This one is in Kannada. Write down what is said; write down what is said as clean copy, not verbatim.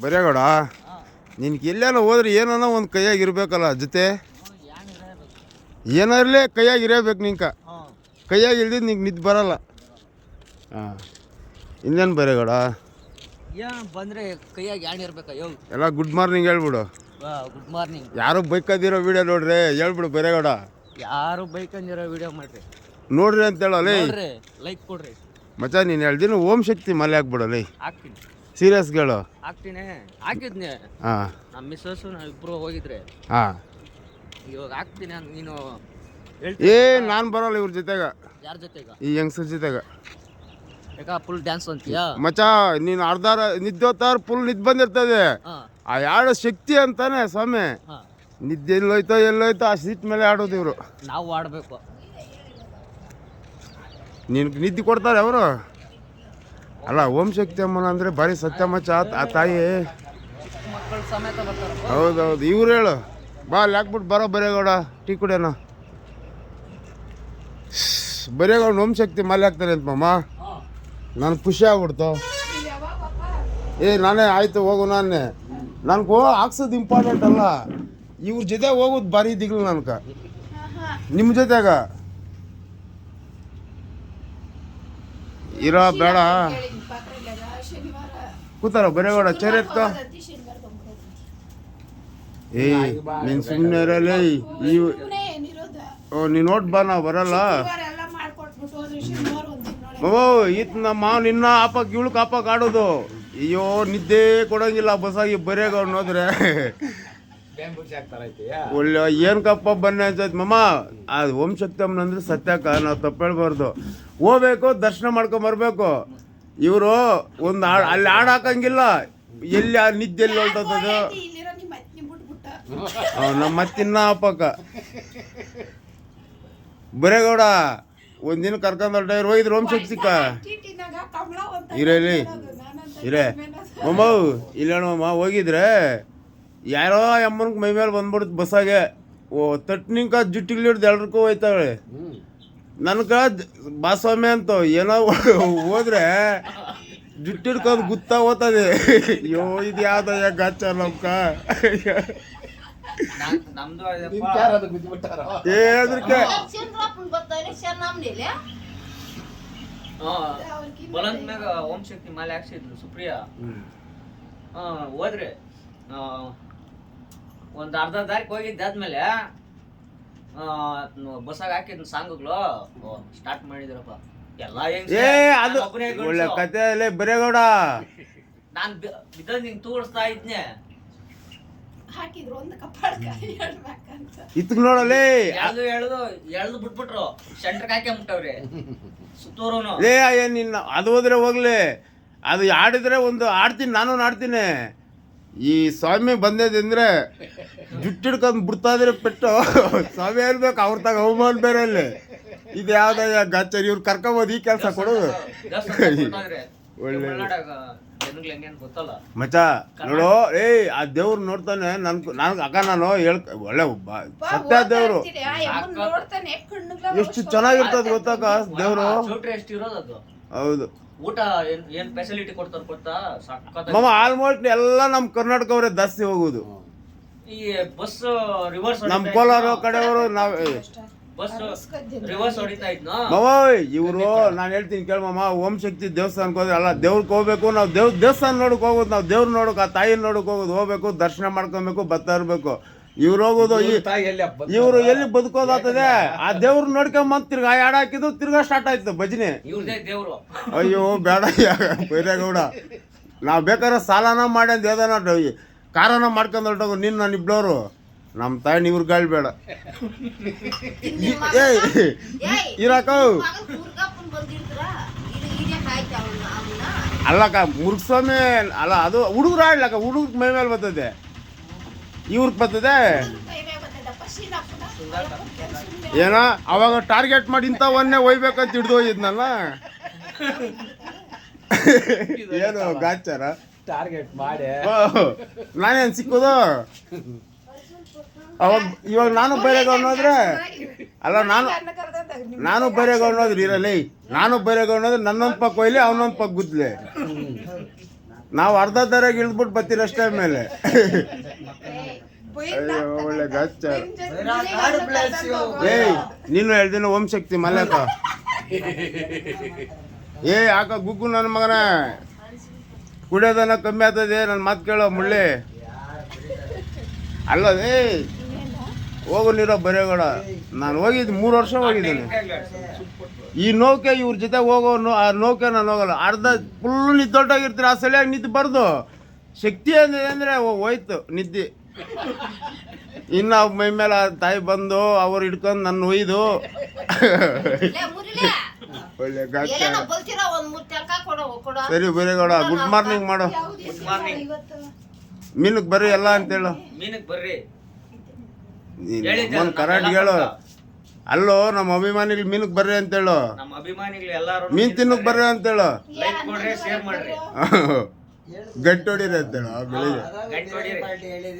ಬರೇಗೌಡ ನಿನ್ಗೆ ಎಲ್ಲೇನೋ ಹೋದ್ರೆ ಏನೋ ಒಂದು ಕೈಯಾಗಿರ್ಬೇಕಲ್ಲ ಜೊತೆ ಏನಾರಲೇ ಕೈಯಾಗಿರಬೇಕು ನಿಂಕ ಕೈಯಾಗಿ ಇಲ್ದಿದ್ದು ನಿಂಗೆ ನಿದ್ದೆ ಬರಲ್ಲ. ಹಾಂ ಇನ್ನೇನು ಬರೇಗೌಡ ಬಂದರೆ ಕೈಯಾಗಿ ಯಾಣಿರ್ಬೇಕು ಎಲ್ಲ ಗುಡ್ ಮಾರ್ನಿಂಗ್ ಹೇಳ್ಬಿಡು. Good morning. ಯಾರು ಬೈಕಂದಿರೋ ವಿಡಿಯೋ ನೋಡ್ರಿ ಹೇಳ್ಬಿಡು ಬರೇಗೌಡ. ಯಾರು ಬೈಕಂದಿರೋ ವಿಡಿಯೋ ಮಾಡ್ರಿ ನೋಡ್ರಿ ಅಂತ ಹೇಳಲ್ಲ ಲೈಕ್ ಕೊಡ್ರಿ ಮಚ್ಚ. ನೀನು ಹೇಳ್ದಿನ ಓಂ ಶಕ್ತಿ ಮಲೆ ಹಾಕ್ಬಿಡಲ್ಲ. ಹಾಕ್ತೀನಿ ಸೀರಿಯಸ್ ಹೇಳು. ಹಾಕ್ತೀನಿ ಹಾಕಿದ್ನಿ. ಹಾಂ ನಮ್ಮ ಮಿಸ್ಸಸ್ಸು ನಾವು ಇಬ್ಬರು ಹೋಗಿದ್ರೆ ಹಾಂ ಇವಾಗ ಹಾಕ್ತೀನಿ ಅಂತ ನೀನು ನಾನು ಬರೋಲ್ಲ ಇವ್ರ ಜೊತೆಗ. ಯಾರ ಜೊತೆಗ? ಈ ಯಂಗ್ಸ್ಟರ್ ಜೊತೆಗ. ಯಾಕ ಫುಲ್ ಡ್ಯಾನ್ಸ್ ಅಂತೀಯಾ ಮಚ್ಚ? ನೀನು ಅರ್ಧಾರ ನಿದ್ದೋತಾರ ಫುಲ್ ನಿದ್ದೆ ಬಂದಿರ್ತದೆ. ಆ ಯಾಡೋ ಶಕ್ತಿ ಅಂತಾನೆ ಸ್ವಾಮಿ. ನಿದ್ದೆ ಎಲ್ಲೋಯ್ತೋ ಆ ಸೀಟ್ ಮೇಲೆ ಆಡೋದು ಇವರು. ನಾವು ಆಡಬೇಕು. ನೀನು ನಿದ್ದೆ ಕೊಡ್ತಾರೆ ಅವರು. ಅಲ್ಲ ಓಂ ಶಕ್ತಿ ಅಮ್ಮನ ಅಂದರೆ ಭಾರಿ ಸತ್ಯ ಮಚ್ಚ. ಆ ತಾಯಿ ಮಕ್ಕಳು ಸಮೇತ ಬರ್ತಾರೆ. ಹೌದೌದು. ಇವ್ರು ಹೇಳು ಬಾ ಅಲ್ಲಿ ಹಾಕ್ಬಿಟ್ಟು ಬರೋ ಬರೇಗೌಡ ಟೀ ಕುಡಿಯೋಣ. ಬರೇಗೌಡ ಓಂ ಶಕ್ತಿ ಮಾಲೆ ಹಾಕ್ತಾರೆ ಅಂತ ಮಾಮ. ನಾನು ಖುಷಿ ಆಗ್ಬಿಡ್ತು. ನಾನೇ ಆಯಿತು ಹೋಗು. ನನಗೆ ಹಾಕ್ಸೋದು ಇಂಪಾರ್ಟೆಂಟ್ ಅಲ್ಲ, ಇವ್ರ ಜೊತೆ ಹೋಗೋದು ಭಾರಿ ದಿಗ್ಲು ನನ್ಕ. ನಿಮ್ಮ ಜೊತೆಗ ಇರೋ ಬೇಡ ಕೂತಾರ ಬರೇಗೌಡ ಚೇರ್ ಎತ್ಕೋ. ನೀನು ಸುಮ್ಮನೆ ಇರಲಿ. ನೀನು ನೋಟ್ ಬಾ ನಾವು ಬರಲ್ಲ. ಈತ ನಮ್ಮ ಮಾವ ನಿನ್ನ ಆಪಕ್ಕೆ ಇವಳಕ್ಕೆ ಆಪಕ್ಕೆ ಆಡೋದು. ಅಯ್ಯೋ ನಿದ್ದೆ ಕೊಡಂಗಿಲ್ಲ ಬಸ್ಸಾಗಿ ಬರೇಗೌಡ ನೋದ್ರೆ. ಒಳ್ಳೆ ಏನು ಕಪ್ಪ ಬನ್ನಿ ಅನ್ಸೈತೆ ಮಮ್ಮ. ಅದು ಓಂ ಶಕ್ತಿ ಅಮ್ಮನಂದ್ರೆ ಸತ್ಯಕ್ಕ ನಾವು ತಪ್ಪು ಹೇಳ್ಬಾರ್ದು. ಹೋಗ್ಬೇಕು ದರ್ಶನ ಮಾಡ್ಕೊಂಬರ್ಬೇಕು. ಇವರು ಒಂದು ಅಲ್ಲಿ ಹಾಡು ಹಾಕಂಗಿಲ್ಲ. ಎಲ್ಲಿ ಆ ನಿದ್ದೆ ಎಲ್ಲಿ ಹೊಲ್ಟದ್ದು ನಮ್ಮ ಮತ್ತಿನ್ನ ಅಪ್ಪಕ್ಕ. ಬರೇಗೌಡ ಒಂದಿನ ಕರ್ಕೊಂಡು ಹೊರಟವ್ರು ಹೋಗಿದ್ರು ಓಂ ಶಕ್ತಿಕ. ಇರಲಿ ಇರೇ ಮಮ್ಮ ಇಲ್ಲಣ್ಣ ಹೋಗಿದ್ರೆ ಯಾರೋ ಅಮ್ಮನಿಗೆ ಮೈ ಮೇಲೆ ಬಂದ್ಬಿಡುತ್ತೆ ಬಸ್ಸಾಗೆ. ತಟ್ನಿಂಕ ಜುಟ್ಟಿಗೆ ಹಿಡ್ದು ಎಲ್ರಿಗೂ ಹೋಯ್ತಾಳೆ. ನನ್ಗ ಬಾಸ್ವಾಮಿ ಅಂತ ಏನೋ ಹೋದ್ರೆ ಜುಟ್ಟು ಹಿಡ್ಕೊಂಡು ಗುತ್ತಾ ಹೋಗ್ತದೆ. ಅಯ್ಯೋ ಇದು ಯಾವ್ದಯ್ಯ ಗಾಚ ನಮ್ಕ. ಏದ್ರಕ್ಕೆ ಬಲಂತ ಮ್ಯಾಗ ಓಂ ಶಕ್ತಿ ಮಾಲೆ ಹಾಕ್ಸಿದ್ಲು ಸುಪ್ರಿಯಾ. ಹೋದ್ರೆ ಒಂದು ಅರ್ಧ ದಾರಿಗೆ ಹೋಗಿದ್ದಾದ್ಮೇಲೆ ಬಸ್ಸಾಗ ಹಾಕಿದ್ ಸಾಂಗ್ಗಳು ಸ್ಟಾರ್ಟ್ ಮಾಡಿದ್ರಪ್ಪ ಎಲ್ಲ. ಅದು ಒಳ್ಳೆ ಕತೆ ಅಲ್ಲೇ ಬರೇಗೌಡ. ನಾನ್ ಬಿದ್ದ ನಿಂಗೆ ತೂಗಿಸ್ತಾ ಇದ್ನೆ. ಇತ್ ನೋಡಲೇ ಎಳ್ದು ಬಿಟ್ಬಿಟ್ರು. ಸೆಂಟ್ರಿಗೆ ಹಾಕ್ಯಂಬಿಟ್ಟವ್ರಿ ಸುತ್ತೂರು. ನಿನ್ನ ಅದು ಹೋದ್ರೆ ಹೋಗ್ಲಿ. ಅದು ಆಡಿದ್ರೆ ಒಂದು ಆಡ್ತೀನಿ, ನಾನು ಆಡ್ತೀನಿ. ಈ ಸ್ವಾಮಿ ಬಂದಿದ್ರೆ ಜುಟ್ಟು ಹಿಡ್ಕೊಂಡು ಬಿಡ್ತಾ ಇದ್ರೆ ಪೆಟ್ಟು ಸ್ವಾಮಿ ಹೇಳ್ಬೇಕು. ಅವ್ರ ತಗ ಅವಮಾನ ಬೇರೆ ಅಲ್ಲಿ. ಇದು ಯಾವ್ದಯ್ಯ ಗಾಚರಿ. ಇವ್ರು ಕರ್ಕೊಬೋದು ಈ ಕೆಲಸ ಕೊಡೋದು. ಒಳ್ಳೆ ಮಚ್ಚ ನೋಡು. ಆ ದೇವ್ರು ನೋಡ್ತಾನೆ. ನನ್ಗೆ ಅಕ್ಕ ನಾನು ಒಳ್ಳೆ ಸತ್ಯ ದೇವ್ರು. ಎಷ್ಟು ಚೆನ್ನಾಗಿರ್ತದ ಗೊತ್ತಾಕ ದೇವ್ರು. ಹೌದು. ಊಟ ಏನ್ ಫೆಸಿಲಿಟಿ ಕೊಡ್ತಾರ ಗೊತ್ತಾ? ಮಾಮ ಆಲ್ಮೋಸ್ಟ್ ಎಲ್ಲ ನಮ್ ಕರ್ನಾಟಕವರೇ ಜಾಸ್ತಿ ಹೋಗುದು. ಈ ಬಸ್ ರಿವರ್ಸ್ ನಮ್ ಕೋಲಾರ ಕಡೆಯವರು ನಾವ್ ಬಸ್ ರಿವರ್ಸ್ ಹೊಡಿತಾ ಇದ್ನೋ ಇವರು. ನಾನು ಹೇಳ್ತೀನಿ ಕೇಳ ಮಾಮ. ಓಂ ಶಕ್ತಿ ದೇವಸ್ಥಾನಕ್ಕೆ ಹೋದ್ರೆ ಅಲ್ಲ ದೇವ್ರಿಗೆ ಹೋಗ್ಬೇಕು. ನಾವು ದೇವಸ್ಥಾನ ನೋಡಕ್ ಹೋಗೋದು. ನಾವು ದೇವ್ರ ನೋಡಕ್ ಆ ತಾಯಿನ ನೋಡಕ್ ಹೋಗೋದು. ಹೋಗ್ಬೇಕು ದರ್ಶನ ಮಾಡ್ಕೊಬೇಕು ಬರ್ತಾ ಇರ್ಬೇಕು. ಇವ್ರು ಹೋಗೋದು ಇವ್ರು ಎಲ್ಲಿ ಬದುಕೋದಾಗ್ತದೆ. ಆ ದೇವ್ರ ನೋಡ್ಕೊಂಬಂದ್ ತಿರ್ಗಾ ಹಾಡ ಹಾಕಿದ್ರು ತಿರ್ಗಾ ಸ್ಟಾರ್ಟ್ ಆಯ್ತು ಭಜನೆ. ಅಯ್ಯೋ ಬೇಡ ಬೈರೇಗೌಡ. ನಾವ್ ಬೇಕಾದ್ರೆ ಸಾಲನ ಮಾಡಿ ಅಂತ ಯಾವ್ದಾನ ಕಾರಣ ಮಾಡ್ಕೊಂಡ್ ಹೊರಟೋಗು. ನಾನು ಇಬ್ಳವ್ರು ನಮ್ಮ ತಾಯಿ ಇವ್ರ ಗಾಳಿ ಬೇಡ ಇರಾಕ. ಅಲ್ಲಕ್ಕ ಮುರುಗ್ಸ್ವಾಮಿ ಅಲ್ಲ ಅದು ಹುಡುಗರು ಆಡ್ಲಕ್ಕ. ಹುಡುಗ್ರ ಮೈ ಮೇಲೆ ಬರ್ತದೆ, ಇವ್ರಿಗೆ ಬರ್ತದೆ ಏನೋ. ಅವಾಗ ಟಾರ್ಗೆಟ್ ಮಾಡಿ ಇಂಥವನ್ನೇ ಒಯ್ಬೇಕಂತ ಹಿಡ್ದು ಹೋಗಿದ್ನಲ್ಲ. ಏನು ಗಾಚಾರ ಟಾರ್ಗೆಟ್ ಮಾಡಿ ನಾನೇನು ಸಿಕ್ಕೋದು ಅವಾಗ. ಇವಾಗ ನಾನು ಬೈರೇಗೌಡ ಹೋದ್ರೆ ಅಲ್ಲ ನಾನು ಬೈರೇಗೌಡ ಹೋದ್ರೆ ಇರಲಿ. ನಾನು ಬೈರೇಗೌಡ ಹೋದ್ರೆ ನನ್ನೊಂದು ಪಕ್ಕ ಒಯ್ಲಿ ಅವನೊಂದು ಪಕ್ಕ ಗುದ್ಲೆ. ನಾವು ಅರ್ಧ ದರಾಗ ಇಳಿದ್ಬಿಟ್ಟು ಬರ್ತೀರಿ ಅಷ್ಟೇ ಮೇಲೆ ಅಯ್ಯೋ ಒಳ್ಳೆ ಗಚ್ಚ ಏಯ್ ನೀನು ಹೇಳ್ದಿನ ಓಂ ಶಕ್ತಿ ಮಲ್ಯಾಕ ಏ ಯಾಕ ಗುಗ್ಗು ನನ್ನ ಮಗನ ಕುಡಿಯೋದನ್ನ ಕಮ್ಮಿ ಆಗ್ತದೆ ನನ್ನ ಮಾತು ಕೇಳೋ ಮುಳ್ಳಿ ಅಲ್ಲ ಏ ಹೋಗು ನೀರೋ ಬರೇಗೌಡ ನಾನು ಹೋಗಿದ್ದು 3 ವರ್ಷ ಹೋಗಿದ್ದೀನಿ ಈ ನೌಕೆ ಇವ್ರ ಜೊತೆ ಹೋಗೋ ಆ ನೌಕೆ ನಾನು ಹೋಗಲ್ಲ ಅರ್ಧ ಫುಲ್ಲು ನಿದ್ದೊಟ್ಟಾಗಿರ್ತೀರ ಆ ಸಲಿಯಾಗಿ ನಿದ್ದೆ ಬರ್ದು ಶಕ್ತಿ ಅಂದರೆ ಹೋಯ್ತು ನಿದ್ದೆ ಇನ್ನು ಮೈ ಮೇಲೆ ಆ ತಾಯಿ ಬಂದು ಅವ್ರು ಹಿಡ್ಕೊಂಡು ನನ್ನ ಒಯ್ದು ಒಳ್ಳೆ ಗಾಚ ಸರಿ ಬರೇಗೌಡ ಗುಡ್ ಮಾರ್ನಿಂಗ್ ಮಾಡು ಗುಡ್ ಮಾರ್ನಿಂಗ್ ಮೀನಕ್ಕೆ ಬರ್ರಿ ಎಲ್ಲ ಅಂತೇಳು ಮೀನಕ್ ಬರ್ರಿ ಒಂದು ಕರೆಕ್ಟ್ ಹೇಳು ಅಲ್ಲೋ ನಮ್ಮ ಅಭಿಮಾನಿಗಳು ಮೀನಕ್ಕೆ ಬರ್ರಿ ಅಂತೇಳು ನಮ್ಮ ಅಭಿಮಾನಿಗಳು ಎಲ್ಲಾರು ಮೀನ್ ತಿನ್ನಕ್ ಬರ್ರಿ ಅಂತೇಳು ಲೈಕ್ ಕೊಡ್ರಿ ಶೇರ್ ಮಾಡ್ರಿ ಗಟ್ಟಿ ಹೊಡೀರಿ ಅಂತೇಳು ಬೆಳಿಗ್ಗೆ ಗಂಟೆ ಹೊಡೀರಿ.